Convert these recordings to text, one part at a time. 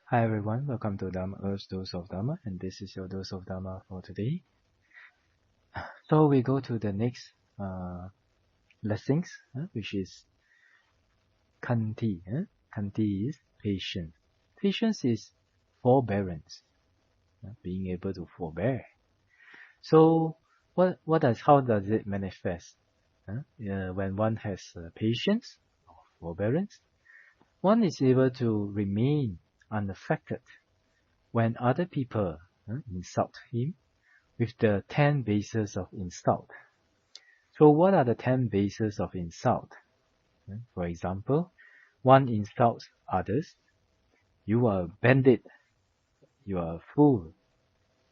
Hi everyone, welcome to Earth's Dose of Dharma, and this is your dose of Dharma for today. So we go to the next lessons, which is Kanti. Kanti is patience. Patience is forbearance, being able to forbear. So how does it manifest? When one has patience or forbearance, one is able to remain unaffected when other people insult him with the 10 bases of insult. So what are the 10 bases of insult? For example, one insults others. You are a bandit. You are a fool.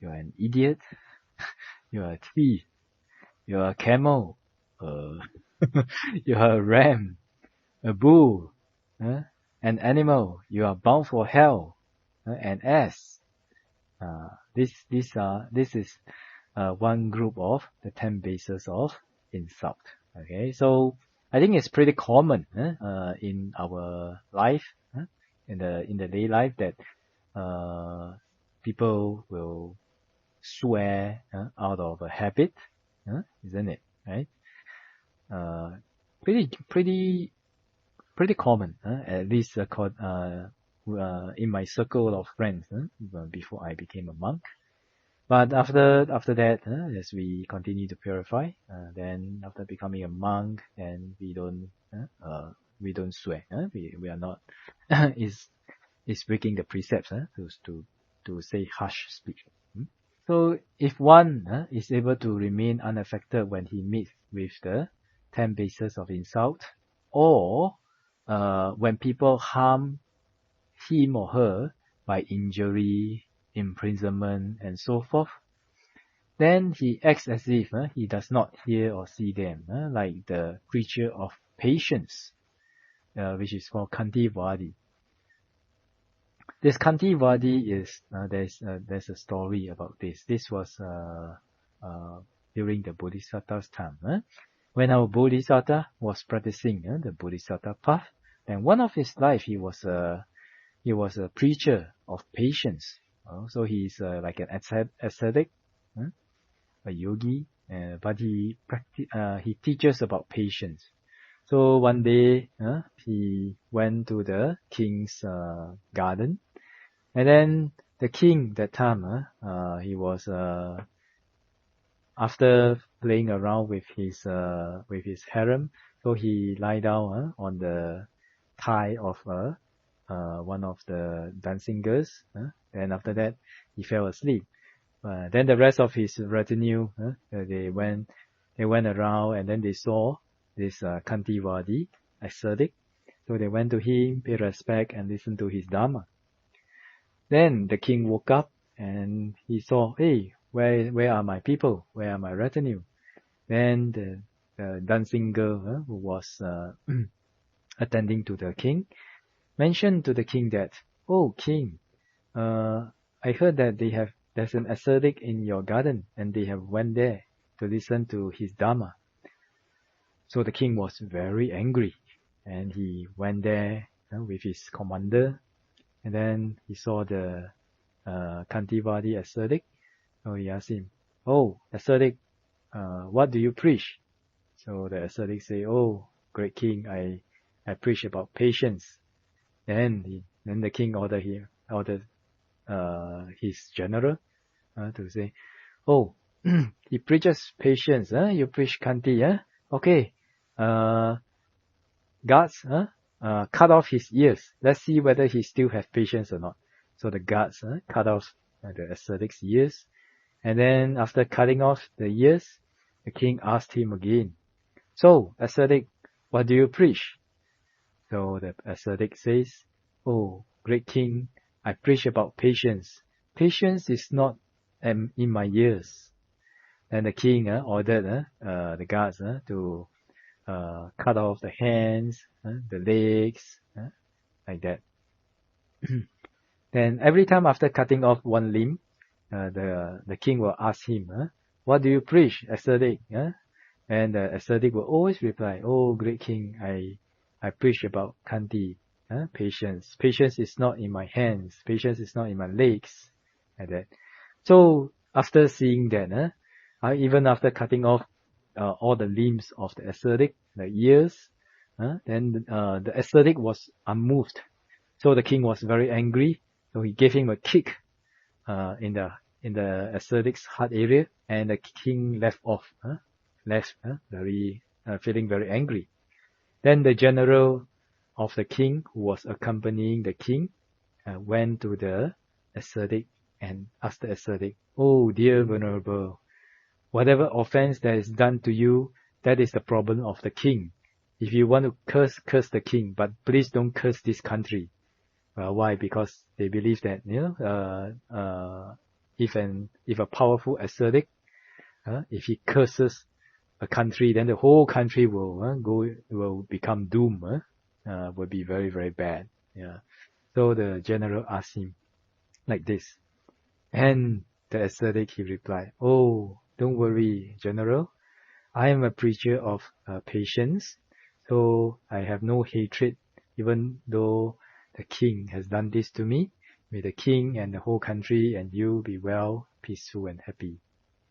You are an idiot. You are a thief. You are a camel. You are a ram. A bull. An animal. You are bound for hell. An ass. This is one group of the 10 bases of insult. Okay, so I think it's pretty common in our life, in the day life, that people will swear out of a habit, isn't it? Right? Pretty common, at least in my circle of friends before I became a monk. But after that, as we continue to purify, then after becoming a monk, then we don't swear. We are not is breaking the precepts to say harsh speech. So if one is able to remain unaffected when he meets with the 10 bases of insult, or when people harm him or her by injury, imprisonment, and so forth, then he acts as if he does not hear or see them, like the creature of patience, which is called Kantivadi. This Kantivadi is, there's a story about this. This was during the Bodhisattva's time. When our Bodhisattva was practicing the Bodhisattva path, then one of his life he was a preacher of patience. So he's like an ascetic, a yogi, but he teaches about patience. So one day he went to the king's garden, and then the king that time he was after playing around with his harem, so he lie down on the thigh of one of the dancing girls, and after that he fell asleep. Then the rest of his retinue, they went around, and then they saw this Kantivadi ascetic. So they went to him, pay respect, and listened to his dharma. Then the king woke up and he saw, hey, where are my people? Where are my retinue? Then the dancing girl who was attending to the king mentioned to the king that, oh king, I heard that there's an ascetic in your garden, and they have went there to listen to his dharma. So the king was very angry, and he went there with his commander, and then he saw the Kantivadi ascetic. So he asked him, oh ascetic, what do you preach? So the ascetic say, oh great king, I preach about patience. Then the king ordered his general to say, oh, he preaches patience, you preach Kanti, okay, guards, cut off his ears. Let's see whether he still has patience or not. So the guards cut off the ascetic's ears, and then after cutting off the ears, the king asked him again, so ascetic, what do you preach? So the ascetic says, oh, great king, I preach about patience. Patience is not in my ears. Then the king ordered the guards to cut off the hands, the legs, like that. Then every time after cutting off one limb, the king will ask him, what do you preach, ascetic? And the ascetic will always reply, oh, great king, I preach about Kanti, Patience. Patience is not in my hands. Patience is not in my legs. Like that. So after seeing that, even after cutting off all the limbs of the ascetic, the ears, then the ascetic was unmoved. So the king was very angry. So he gave him a kick in the ascetic's heart area, and the king left off, very feeling very angry. Then the general of the king, who was accompanying the king, went to the ascetic and asked the ascetic, "Oh, dear venerable, whatever offense that is done to you, that is the problem of the king. If you want to curse, curse the king, but please don't curse this country." Why? Because they believe that if a powerful ascetic, if he curses a country, then the whole country will become doomed. Will be very, very bad. Yeah. So the general asked him like this, and the ascetic, he replied, "Oh, don't worry, general. I am a preacher of patience, so I have no hatred, even though the king has done this to me. May the king and the whole country and you be well, peaceful, and happy."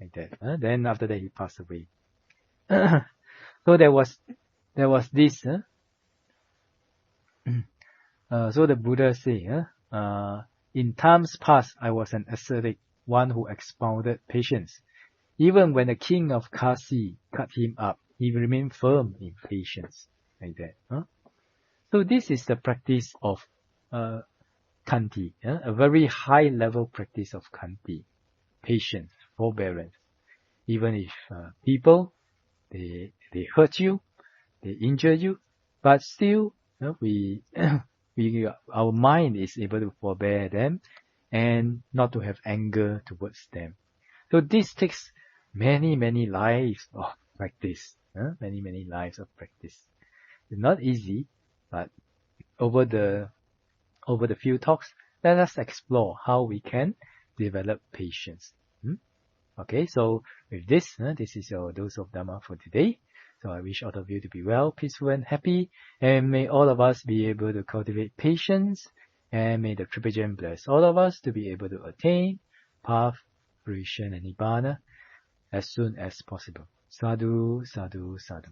Like that. Then after that, he passed away. So there was this. So the Buddha say, in times past, I was an ascetic, one who expounded patience. Even when the king of Kasi cut him up, he remained firm in patience. Like that. So this is the practice of Khanti, a very high level practice of Khanti, patience, forbearance. Even if people, they hurt you, they injure you, but still our mind is able to forbear them and not to have anger towards them. So this takes many, many lives of practice. Many, many lives of practice. It's not easy, but over the few talks, let us explore how we can develop patience. Okay, so with this, this is your dose of Dhamma for today. So I wish all of you to be well, peaceful, and happy, and may all of us be able to cultivate patience, and may the Triple Gem bless all of us to be able to attain path, fruition, and Nibbana as soon as possible. Sadhu, sadhu, sadhu.